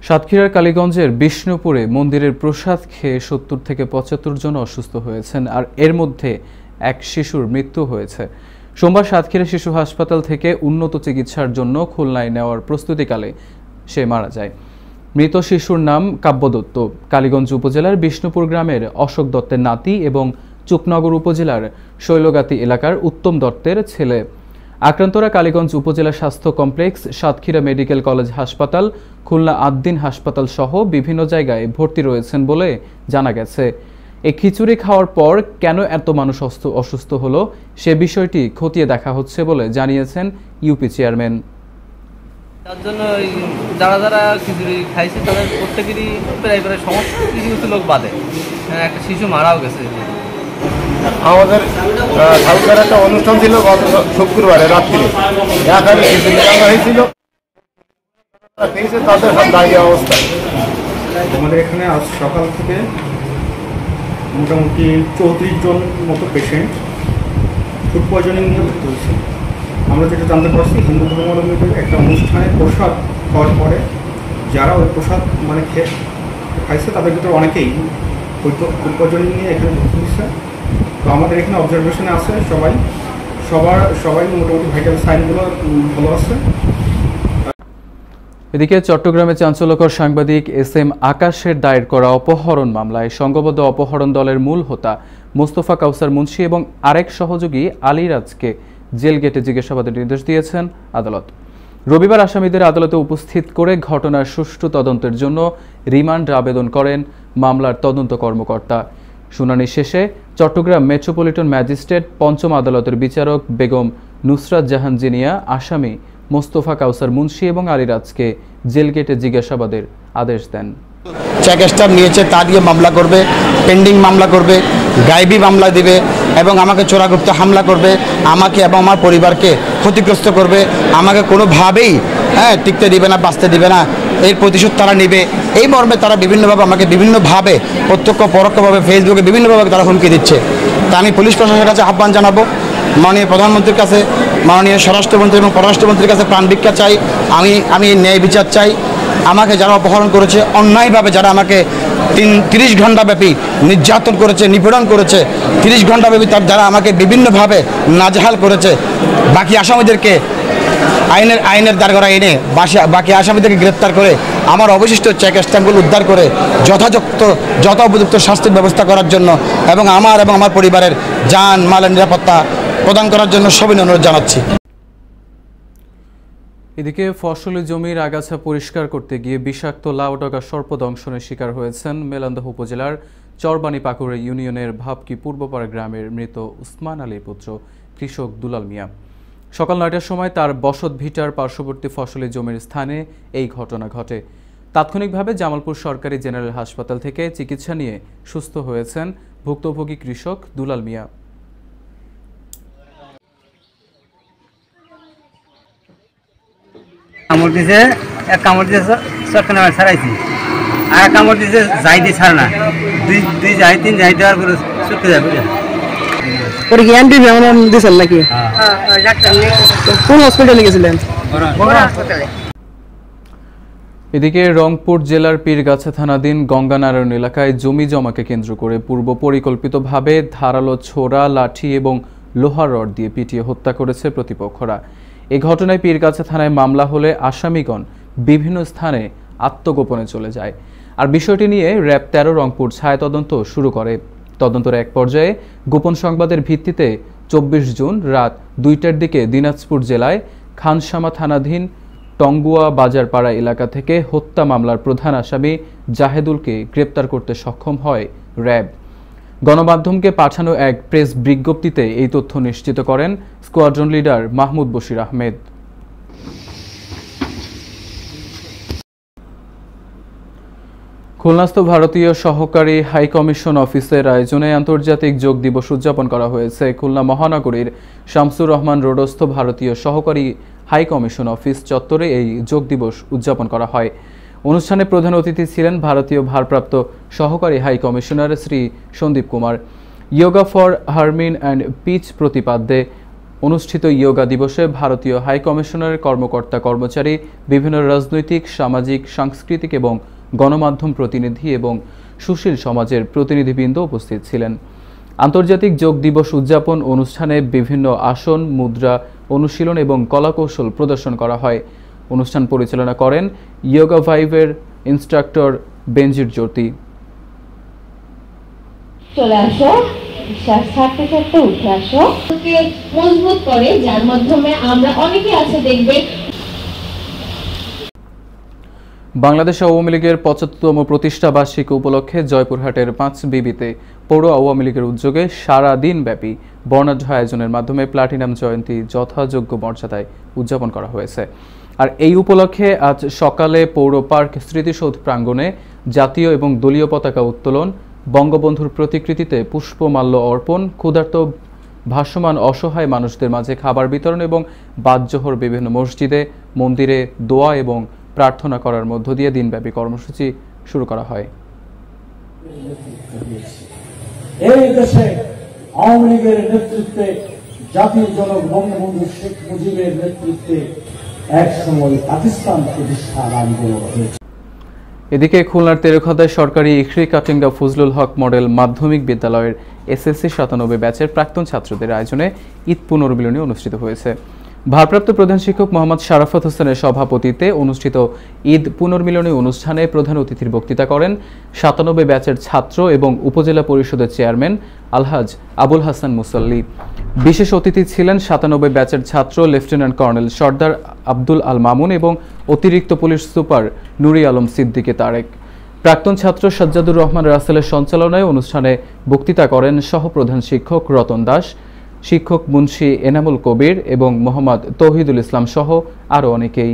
সাতক্ষীরার কালীগঞ্জের বিষ্ণুপুরে মন্দিরের প্রসাদ খেয়ে ৭০ থেকে ৭৫ জন অসুস্থ হয়েছেন, আর এর মধ্যে এক শিশুর মৃত্যু হয়েছে। সোমবার সাতক্ষীরা শিশু হাসপাতাল থেকে উন্নত চিকিৎসার জন্য খুলনায় নেওয়ার প্রস্তুতিকালে সে মারা যায়। মৃত শিশুর নাম কাব্য দত্ত, কালীগঞ্জ উপজেলার বিষ্ণুপুর গ্রামের অশোক দত্তের নাতি এবং চুকনগর উপজেলার শৈলগাতি এলাকার উত্তম দত্তের ছেলে। আক্রান্তরা কালীগঞ্জ উপজেলা স্বাস্থ্য কমপ্লেক্স, সাতক্ষীরা মেডিকেল কলেজ হাসপাতাল, খুলনা আদ্দিন হাসপাতাল সহ বিভিন্ন জায়গায় ভর্তি রয়েছেন বলে জানা গেছে। এই খিচুড়ি খাওয়ার পর কেন এত মানুষ অসুস্থ হলো সে বিষয়টি খতিয়ে দেখা হচ্ছে বলে জানিয়েছেন ইউপি চেয়ারম্যান। তার জন্য যারা যারা খিচুড়ি খাইছে তাদের প্রত্যেকেরই প্রায় সমস্ত কিছু লোক বাদে একটা শিশু মারাও গেছে। আমাদের ঠাকুরের একটা অনুষ্ঠান ছিল গত শুক্রবারে রাত্রে, এখানে খিচুড়ি রান্না হয়েছিল, তাদের সব দাঁড়িয়ে অবস্থা। আমাদের এখানে আজ সকাল থেকে মোটামুটি 34 জন মতো পেশেন্ট ফুড পয়জনিং নিয়ে ভর্তি হয়েছে। আমরা যেটা জানতে পারছি, হিন্দু ধর্মাবলম্বীদের একটা অনুষ্ঠানে প্রসাদ খাওয়ার পরে যারা ওই প্রসাদ খাইছে তাদের ভিতরে অনেকেই ফুড পয়জনিং নিয়ে এখানে ভর্তি হয়েছে। তো আমাদের এখানে অবজারভেশনে আছে সবাই মোটামুটি ভাইটাল সাইনগুলো ভালো আছে। এদিকে চট্টগ্রামে চাঞ্চল্যকর সাংবাদিক এস.এম. আকাশের দায়ের করা অপহরণ মামলায় সংঘবদ্ধ অপহরণ দলের মূল হোতা মোস্তফা কাউসার মুন্সি এবং আরেক সহযোগী আলীরাজকে জেল গেটে জিজ্ঞাসাবাদের নির্দেশ দিয়েছেন আদালত। রবিবার আসামিদের আদালতে উপস্থিত করে ঘটনার সুষ্ঠু তদন্তের জন্য রিমান্ড আবেদন করেন মামলার তদন্ত কর্মকর্তা। শুনানি শেষে চট্টগ্রাম মেট্রোপলিটন ম্যাজিস্ট্রেট পঞ্চম আদালতের বিচারক বেগম নুসরাত জাহান জিনিয়া আসামি মোস্তফা কাউসার মুন্সি এবং আলীরাজকে জেল গেটে জিজ্ঞাসাবাদের আদেশ দেন। চেক স্টাম্প নিয়েছে, তা দিয়ে মামলা করবে, পেন্ডিং মামলা করবে, গায়েবী মামলা দিবে এবং আমাকে চোরাগুপ্ত হামলা করবে, আমাকে এবং আমার পরিবারকে ক্ষতিগ্রস্ত করবে, আমাকে কোনোভাবেই টিকতে দিবে না, বাঁচতে দিবে না, এর প্রতিশোধ তারা নেবে। এই মর্মে তারা বিভিন্নভাবে আমাকে বিভিন্নভাবে প্রত্যক্ষ পরোক্ষভাবে ফেসবুকে বিভিন্নভাবে তারা হুমকি দিচ্ছে। তা আমি পুলিশ প্রশাসনের কাছে আহ্বান জানাবো, মাননীয় প্রধানমন্ত্রীর কাছে, মাননীয় স্বরাষ্ট্রমন্ত্রী এবং পররাষ্ট্রমন্ত্রীর কাছে প্রাণ ভিক্ষা চাই। আমি ন্যায় বিচার চাই। আমাকে যারা অপহরণ করেছে, অন্যায়ভাবে যারা আমাকে 30 ঘন্টা ব্যাপী নির্যাতন করেছে, নিপীড়ন করেছে, 30 ঘন্টা ব্যাপী যারা আমাকে বিভিন্নভাবে নাজেহাল করেছে, বাকি আসামিদেরকে আইনের দ্বারগড়া এনে বাকি আসামিদেরকে গ্রেপ্তার করে আমার অবশিষ্ট চেক স্ট্যাম্পগুলো উদ্ধার করে যথা উপযুক্ত শাস্তির ব্যবস্থা করার জন্য এবং আমার পরিবারের জান মালের নিরাপত্তা প্রদান করার জন্য সবিনয় অনুরোধ জানাচ্ছি। এদিকে ফসলি জমির আগাছা পরিষ্কার করতে গিয়ে বিষাক্ত লাউডগা সর্পদংশনের শিকার হয়েছেন মেলান্দহ উপজেলার চরবানি পাকুড়া ইউনিয়নের ভাবকি পূর্বপাড়া গ্রামের মৃত উসমান আলীর পুত্র কৃষক দুলাল মিয়া। সকাল 9টার সময় তার বসত ভিটার পার্শ্ববর্তী ফসলি জমির স্থানে এই ঘটনা ঘটে। তাৎক্ষণিকভাবে জামালপুর সরকারি জেনারেল হাসপাতাল থেকে চিকিৎসা নিয়ে সুস্থ হয়েছেন ভুক্তভোগী কৃষক দুলাল মিয়া। কামড় দিছে, এক কামড় দিয়েছে চট্টগ্রামে ছাড়াইছি, আর এক কামড় দিয়েছে যাই দিয়ে ছাড় না, দুই যাই তিন যাই দেওয়ার পরে চটকে যাবে। পরে কি অ্যান্টি ভেনম দিয়েছেন নাকি? কোন হসপিটালে গেছিলেন? এদিকে রংপুর জেলার পীরগাছা থানাধীন গঙ্গানারায়ণ এলাকায় জমি জমাকে কেন্দ্র করে পূর্ব পরিকল্পিতভাবে ধারালো ছোরা, লাঠি এবং লোহার রড দিয়ে পিটিয়ে হত্যা করেছে প্রতিপক্ষরা। এই ঘটনায় পীরগাছা থানায় মামলা হলে আসামিগণ বিভিন্ন স্থানে আত্মগোপনে চলে যায়। আর বিষয়টি নিয়ে র্যাব 13 রংপুর ছায়া তদন্ত শুরু করে। তদন্তের এক পর্যায়ে গোপন সংবাদের ভিত্তিতে 24 জুন রাত 2টার দিকে দিনাজপুর জেলায় খানসামা থানাধীন টঙ্গুয়া বাজারপাড়া এলাকা থেকে হত্যা মামলার প্রধান আসামি জাহেদুলকে গ্রেপ্তার করতে সক্ষম হয় র্যাব। গণমাধ্যমকে পাঠানো এক প্রেস বিজ্ঞপ্তিতে এই তথ্য নিশ্চিত করেন স্কোয়াড্রন লিডার মাহমুদ বশির আহমেদ। খুলনাস্থ ভারতীয় সহকারী হাইকমিশন অফিসের আয়োজনে আন্তর্জাতিক যোগ দিবস উদযাপন করা হয়েছে। খুলনা মহানগরীর শামসুর রহমান রোডস্থ ভারতীয় সহকারী হাইকমিশন অফিস চত্বরে এই যোগ দিবস উদযাপন করা হয়। অনুষ্ঠানে প্রধান অতিথি ছিলেন ভারতীয় ভারপ্রাপ্ত সহকারী high commissioner Shri Sandeep Kumar. Yoga for harmony and peace প্রতিপাদ্যে অনুষ্ঠিত ইয়োগা দিবসে ভারতীয় হাই কমিশনের কর্মকর্তা কর্মচারী, বিভিন্ন রাজনৈতিক, সামাজিক, সাংস্কৃতিক এবং গণমাধ্যম প্রতিনিধি এবং সুশীল সমাজের প্রতিনিধিবৃন্দ উপস্থিত ছিলেন। আন্তর্জাতিক যোগ দিবস উদযাপন অনুষ্ঠানে বিভিন্ন আসন, মুদ্রা, অনুশীলন এবং কলাকৌশল প্রদর্শন করা হয়। অনুষ্ঠান পরিচালনা করেন ইয়োগা ভাইভের ইনস্ট্রাক্টর বেনজির জ্যোতি। চলে আসো, শ্বাস ছাড়তে ছাড়তে উঠে আসো, মজবুত করে, যার মাধ্যমে আমরা অনেকে আছে দেখবে। বাংলাদেশ আওয়ামী লীগের ৭৫তম প্রতিষ্ঠা বার্ষিকী উপলক্ষে জয়পুরহাটের ৫ বিবিতে পৌর আওয়ামী লীগের উদ্যোগে সারা দিনব্যাপী বর্ণাঢ্য আয়োজনের মাধ্যমে প্লাটিনাম জয়ন্তী যথাযোগ্য মর্যাদায় উদযাপন করা হয়েছে। আর এই উপলক্ষে আজ সকালে পৌর পার্ক স্মৃতিসৌধ প্রাঙ্গণে জাতীয় এবং দলীয় পতাকা উত্তোলন, বঙ্গবন্ধুর প্রতিকৃতিতে পুষ্পমাল্য অর্পণ, ক্ষুধার্ত ভাসমান অসহায় মানুষদের মাঝে খাবার বিতরণ এবং বাদজোহর বিভিন্ন মসজিদে, মন্দিরে দোয়া এবং প্রার্থনা করার মধ্য দিয়ে দিনব্যাপী কর্মসূচি শুরু করা হয়। এই দেশে আওয়ামী লীগের নেতৃত্বে, জাতির জনক বঙ্গবন্ধু শেখ মুজিবের নেতৃত্বে একসময় পাকিস্তান প্রতিষ্ঠার আন্দোলন হয়েছে। এদিকে খুলনার তেরখাদায় সরকারি ইখরি কাটিঙ্গা ফজলুল হক মডেল মাধ্যমিক বিদ্যালয়ের এসএসসি ৯৭ ব্যাচের প্রাক্তন ছাত্রদের আয়োজনে ঈদ পুনর্মিলনী অনুষ্ঠিত হয়েছে। ভারপ্রাপ্ত প্রধান শিক্ষক মোহাম্মদ শারাফত হোসেনের সভাপতিত্বে অনুষ্ঠিত ঈদ পুনর্মিলনী অনুষ্ঠানে প্রধান অতিথির বক্তৃতা করেন ৯৭ ব্যাচের ছাত্র এবং উপজেলা পরিষদের চেয়ারম্যান আলহাজ আবুল হাসান মুসল্লি। বিশেষ অতিথি ছিলেন ৯৭ ব্যাচের ছাত্র লেফটেন্যান্ট কর্নেল সর্দার আব্দুল আল মামুন এবং অতিরিক্ত পুলিশ সুপার নুরি আলম সিদ্দিকী তারেক। প্রাক্তন ছাত্র সাজ্জাদুর রহমান রাসেলের সঞ্চালনায় অনুষ্ঠানে বক্তৃতা করেন সহপ্রধান শিক্ষক রতন দাস, শিক্ষক মুন্সি এনামুল কবির এবং মোহাম্মদ তৌহিদুল ইসলাম সহ আরও অনেকেই।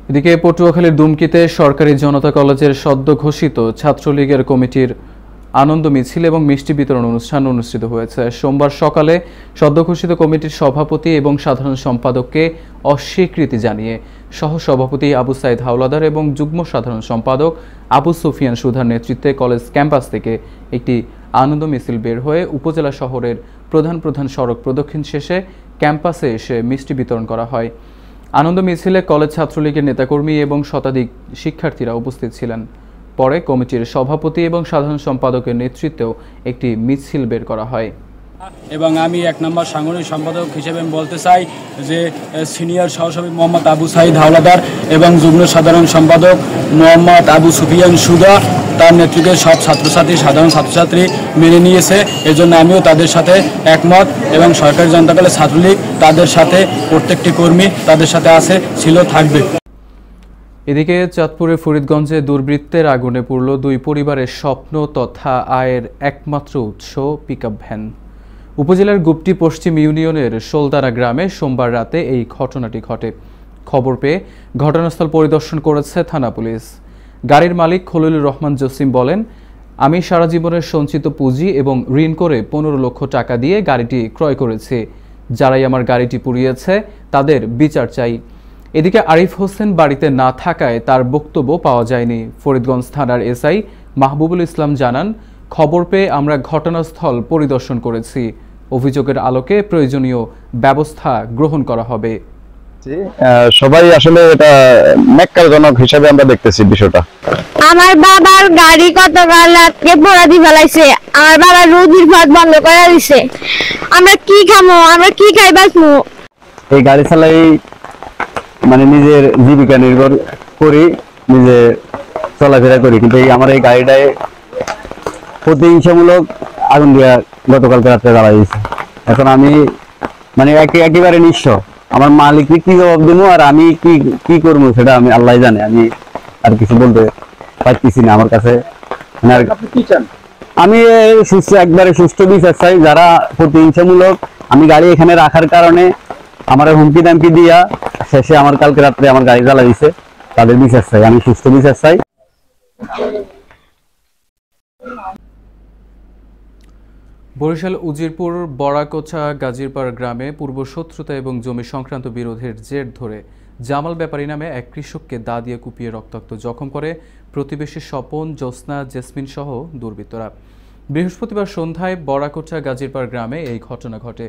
এদিকে পটুয়াখালীর দুমকিতে সরকারি জনতা কলেজের সদ্য ঘোষিত ছাত্রলীগের কমিটির আনন্দ মিছিল এবং মিষ্টি বিতরণ অনুষ্ঠান অনুষ্ঠিত হয়েছে। সোমবার সকালে সদ্য ঘোষিত কমিটির সভাপতি এবং সাধারণ সম্পাদককে অস্বীকৃতি জানিয়ে সহসভাপতি আবু সাইদ হাওলাদার এবং যুগ্ম সাধারণ সম্পাদক আবু সুফিয়ান সুধার নেতৃত্বে কলেজ ক্যাম্পাস থেকে একটি আনন্দ মিছিল বের হয়ে উপজেলা শহরের প্রধান সড়ক প্রদক্ষিণ শেষে ক্যাম্পাসে এসে মিষ্টি বিতরণ করা হয়। আনন্দ মিছিলে কলেজ ছাত্রলীগের নেতাকর্মী এবং শতাধিক শিক্ষার্থীরা উপস্থিত ছিলেন। পরে কমিটির সভাপতি এবং সাধারণ সম্পাদকের নেতৃত্বেও একটি মিছিল বের করা হয়। এবং আমি ১ নম্বর সাংগঠনিক সম্পাদক হিসেবে বলতে চাই যে সিনিয়র সহসভাপতি মোহাম্মদ আবু সাইদ হাওলাদার এবং যুগ্ম সাধারণ সম্পাদক মোহাম্মদ আবু সুফিয়ান সুধা তার নেতৃত্বে সব ছাত্রছাত্রী, সাধারণ ছাত্রছাত্রী মেনে নিয়েছে। এজন্য আমিও তাদের সাথে একমত এবং সরকারি জনতা দলের ছাত্রলীগ তাদের সাথে, প্রত্যেকটি কর্মী তাদের সাথে আছে, ছিল, থাকবে। এদিকে চাঁদপুরের ফরিদগঞ্জে দুর্বৃত্তের আগুনে পুড়ল ২ পরিবারের স্বপ্ন তথা আয়ের একমাত্র উৎস পিকআপ ভ্যান। উপজেলার গুপটি পশ্চিম ইউনিয়নের শোলদারা গ্রামে সোমবার রাতে এই ঘটনাটি ঘটে। খবর পেয়ে ঘটনাস্থল পরিদর্শন করেছে থানা পুলিশ। গাড়ির মালিক খলিলুর রহমান জসিম বলেন, আমি সারা জীবনের সঞ্চিত পুঁজি এবং ঋণ করে ১৫ লক্ষ টাকা দিয়ে গাড়িটি ক্রয় করেছি। যারাই আমার গাড়িটি পুড়িয়েছে তাদের বিচার চাই। এদিকে আরিফ হোসেন বাড়িতে না থাকায় তার বক্তব্য পাওয়া যায়নি। ফরিদগঞ্জ থানার এসআই মাহবুবুল ইসলাম জানান, খবর পেয়ে আমরা ঘটনাস্থল পরিদর্শন করেছি। অভিযোগের আলোকে প্রয়োজনীয় ব্যবস্থা গ্রহণ করা হবে। সবাই আসলে এটা ন্যাক্কারজনক হিসেবে আমরা দেখতেছি বিষয়টা। আমার বাবার গাড়ি গতকাল রাতে পোড়াদি ফেলাইছে। আমার বাবা রোজির ভাত বন্ধ করে দিছে। আমরা কি খামো, আমরা কি খাই বাঁচমু? এই গাড়ি চালাই মানে নিজের জীবিকা নির্ভর করি, নিজে চলাফেরা করি, কিন্তু আমার এই গাড়িটায় প্রতিহিংসামূলক আগুন দিয়া গতকালকে রাত্রে জ্বালা দিয়েছে। এখন আমি মানে একেবারে নিঃস্ব। আমার মালিককে কি জবাব দেবো আর আমি কি করবো সেটা আমি আল্লাহ জানে। আমি আর কিছু বলতে পারতেছি না। আমার কাছে আমি একবারে সুস্থ বিচার চাই। যারা প্রতিহিংসামূলক আমি গাড়ি এখানে রাখার কারণে আমার হুমকি দামকি দিয়া শেষে আমার কালকে রাত্রে আমার গাড়ি জ্বালা দিছে, তাদের বিচার চাই। আমি সুস্থ বিচার চাই। বরিশাল উজিরপুর বড়াকোচা গাজীরপাড় গ্রামে পূর্বশত্রুতা এবং জমি সংক্রান্ত বিরোধের জের ধরে জামাল ব্যাপারী নামে এক কৃষককে দা দিয়ে কুপিয়ে রক্তাক্ত জখম করে প্রতিবেশী স্বপন, জ্যোৎস্না, জেসমিন সহ দুর্বৃত্তরা। বৃহস্পতিবার সন্ধ্যায় বড়াকোচা গাজীরপাড় গ্রামে এই ঘটনা ঘটে।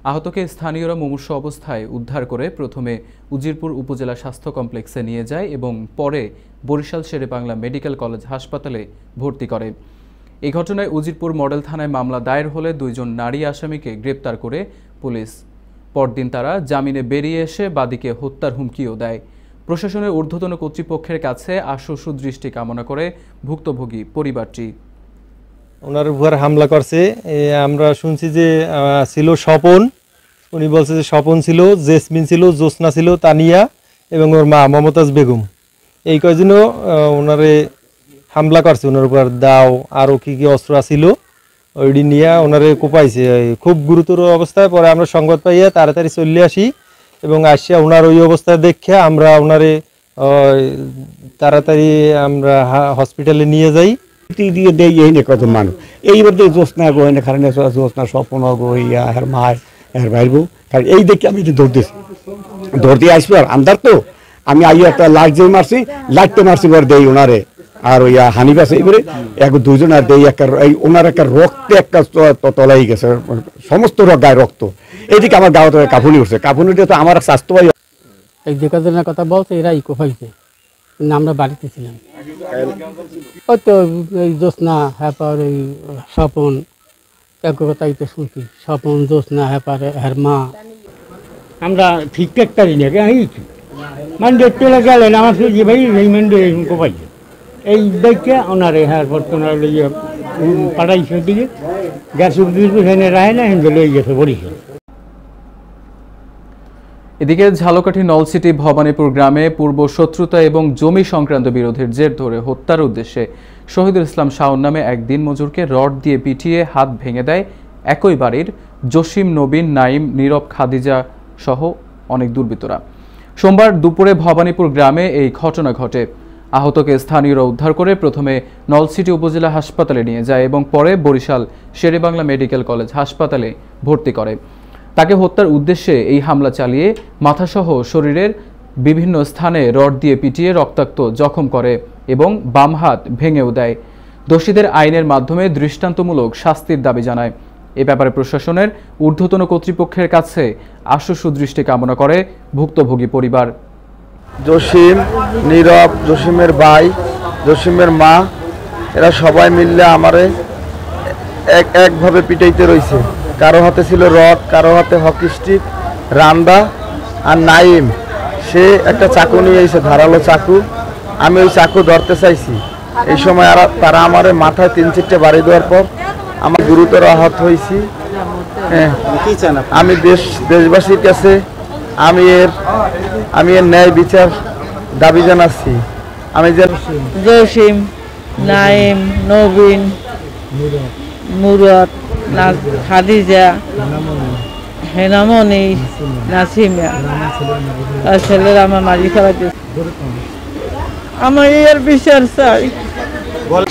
আহতকে স্থানীয়রা মুমূর্ষু অবস্থায় উদ্ধার করে প্রথমে উজিরপুর উপজেলা স্বাস্থ্য কমপ্লেক্সে নিয়ে যায় এবং পরে বরিশাল শেরেবাংলা মেডিকেল কলেজ হাসপাতালে ভর্তি করে। এই ঘটনায় উজিরপুর মডেল থানায় মামলা দায়ের হলে 2 জন নারী আসামিকে গ্রেপ্তার করে পুলিশ। পরদিন তারা জামিনে বেরিয়ে এসে বাদীকে হত্যার হুমকিও দেয়। প্রশাসনের ঊর্ধ্বতন কর্তৃপক্ষের কাছে আশু সুদৃষ্টি কামনা করে ভুক্তভোগী পরিবারটি। ওনার উপর হামলা করছে, আমরা শুনছি যে ছিল স্বপন, উনি বলছে যে স্বপন ছিল, জেসমিন ছিল, জ্যোৎস্না ছিল, তানিয়া এবং ওর মা মমতাজ বেগম, এই কয়জনও ওনারে হামলা করছে। ওনার উপর দাও আরও কি কি অস্ত্র ছিল ওইটি নিয়ে ওনারে কোপাইছে খুব গুরুতর অবস্থায়। পরে আমরা সংবাদ পাইয়া তাড়াতাড়ি চলে আসি এবং আসিয়া ওনার ওই অবস্থা দেখে আমরা ওনারে তাড়াতাড়ি আমরা হসপিটালে নিয়ে যাই। দিয়ে দেয় এই নিয়ে কত মানুষ এইবার জ্যোৎস্না গো এনে কারণে জ্যোৎস্না স্বপ্ন গো ইয়া হের মায় হের ভাইবো কারণ এই দেখে আমি দৌড় দিয়ে আসবো আর আন্দার তো আমি আইয়া একটা লাইট যে মারছি লাইটতে মারছি এবার দেই ওনারে আর ওই হানি বাসে এবারে এক 2 জন আর দেই একটা এই ওনার একটা রক্তে একটা তলাই গেছে, সমস্ত গায়ে রক্ত। এইদিকে আমার গাঁও কাপুনি উঠছে, কাপুনিটা তো আমার স্বাস্থ্য ভাই এই দেখাজনের কথা বলছে এরা ইকো পাইছে, আমরা বাড়িতে ছিলাম। ওই তো এই জ্যোৎস্না হ্যাপার এই স্বপন এক কথাই তো শুনছি, স্বপন জ্যোৎস্না হ্যাপার হের মা। আমরা ঠিকঠাক পারি না মানে দেখতে গেলেন আমার যে ভাই এই মেন্ডে কোপাইছে এই দেখে ওনারে হ্যাঁ ওনার পাঠাইছে দিকে গ্যাস হেনে রায় না হেন লই গেছে বরিশাল। এদিকে ঝালকাঠি নলসিটি ভবানীপুর গ্রামে পূর্ব শত্রুতা এবং জমি সংক্রান্ত বিরোধের জের ধরে হত্যার উদ্দেশ্যে শহীদুল ইসলাম শাওন নামে এক দিনমজুরকে রড দিয়ে পিটিয়ে হাত ভেঙে দেয় একই বাড়ির জসিম, নবীন, নাইম, নীরব, খাদিজা সহ অনেক দুর্বৃত্তরা। সোমবার দুপুরে ভবানীপুর গ্রামে এই ঘটনা ঘটে। আহতকে স্থানীয়রা উদ্ধার করে প্রথমে নলসিটি উপজেলা হাসপাতালে নিয়ে যায় এবং পরে বরিশাল শেরেবাংলা মেডিকেল কলেজ হাসপাতালে ভর্তি করে। তাকে হত্যার উদ্দেশ্যে এই হামলা চালিয়ে মাথাসহ শরীরের বিভিন্ন স্থানে রড দিয়ে পিটিয়ে রক্তাক্ত জখম করে এবং বাম হাত ভেঙেও দেয়। দোষীদের আইনের মাধ্যমে দৃষ্টান্তমূলক শাস্তির দাবি জানায়। এ ব্যাপারে প্রশাসনের ঊর্ধ্বতন কর্তৃপক্ষের কাছে আশু সুদৃষ্টি কামনা করে ভুক্তভোগী পরিবার। জসিম, নীরব, জসিমের ভাই, জসিমের মা, এরা সবাই মিললে আমারে একভাবে পিটাইতে রয়েছে। কারো হাতে ছিল রড, কারো হাতে হকি স্টিক, রান্দা। আর নাইম সে একটা চাকু নিয়ে এসে, ধারালো চাকু। আমি ওই চাকু ধরতে চাইছি, এই সময় তারা আমার মাথায় 3-4টে বাড়ি দেওয়ার পর আমার গুরুতর আহত হয়েছি। হ্যাঁ, আমি দেশবাসীর কাছে আমি এর ন্যায় বিচার দাবি জানাচ্ছি। আমি জসিম, নাইম, নবীন, মুরাদ, খাদিজা, হেনামণি, নাসিমা আর ছেলেরা আমার মারি ফেলাতে, আমার এর বিচার চাই।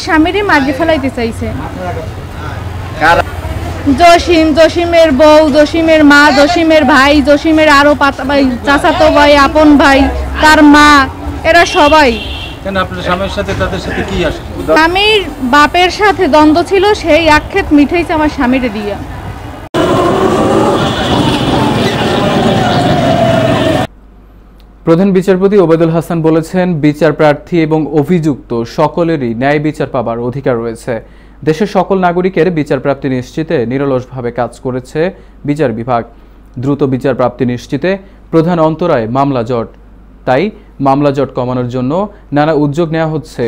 স্বামীরই মারি ফেলাইতে চাইছে জসিম, জসিমের বউ, জসিমের মা, জসিমের ভাই, জসিমের আরো চাচাতো ভাই, আপন ভাই, তার মা, এরা সবাই। কেন আপনার স্বামীর সাথে তাদের সাথে কি আসে? স্বামীর বাপের সাথে দ্বন্দ্ব ছিল, সেই আক্ষেপ মিঠাইছে আমার স্বামীরে দিয়া। প্রধান বিচারপতি ওবায়দুল হাসান বলেছেন, বিচার প্রার্থী এবং অভিযুক্ত সকলেরই ন্যায় বিচার পাবার অধিকার রয়েছে। দেশের সকল নাগরিকের বিচার প্রাপ্তি নিশ্চিতে নিরলসভাবে কাজ করেছে বিচার বিভাগ। দ্রুত বিচার প্রাপ্তি নিশ্চিতে প্রধান অন্তরায় মামলা জট, তাই মামলা জট কমানোর জন্য নানা উদ্যোগ নেওয়া হচ্ছে।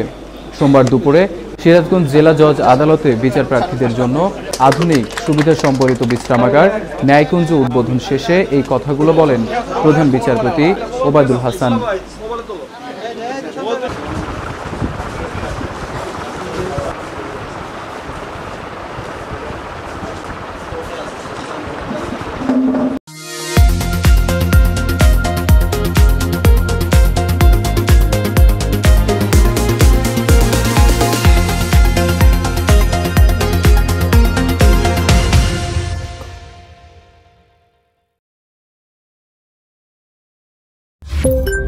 সোমবার দুপুরে সিরাজগঞ্জ জেলা জজ আদালতে বিচার প্রার্থীদের জন্য আধুনিক সুবিধা সম্বলিত বিশ্রামাগার ন্যায়কুঞ্জ উদ্বোধন শেষে এই কথাগুলো বলেন প্রধান বিচারপতি ওবায়দুল হাসান। Thank you.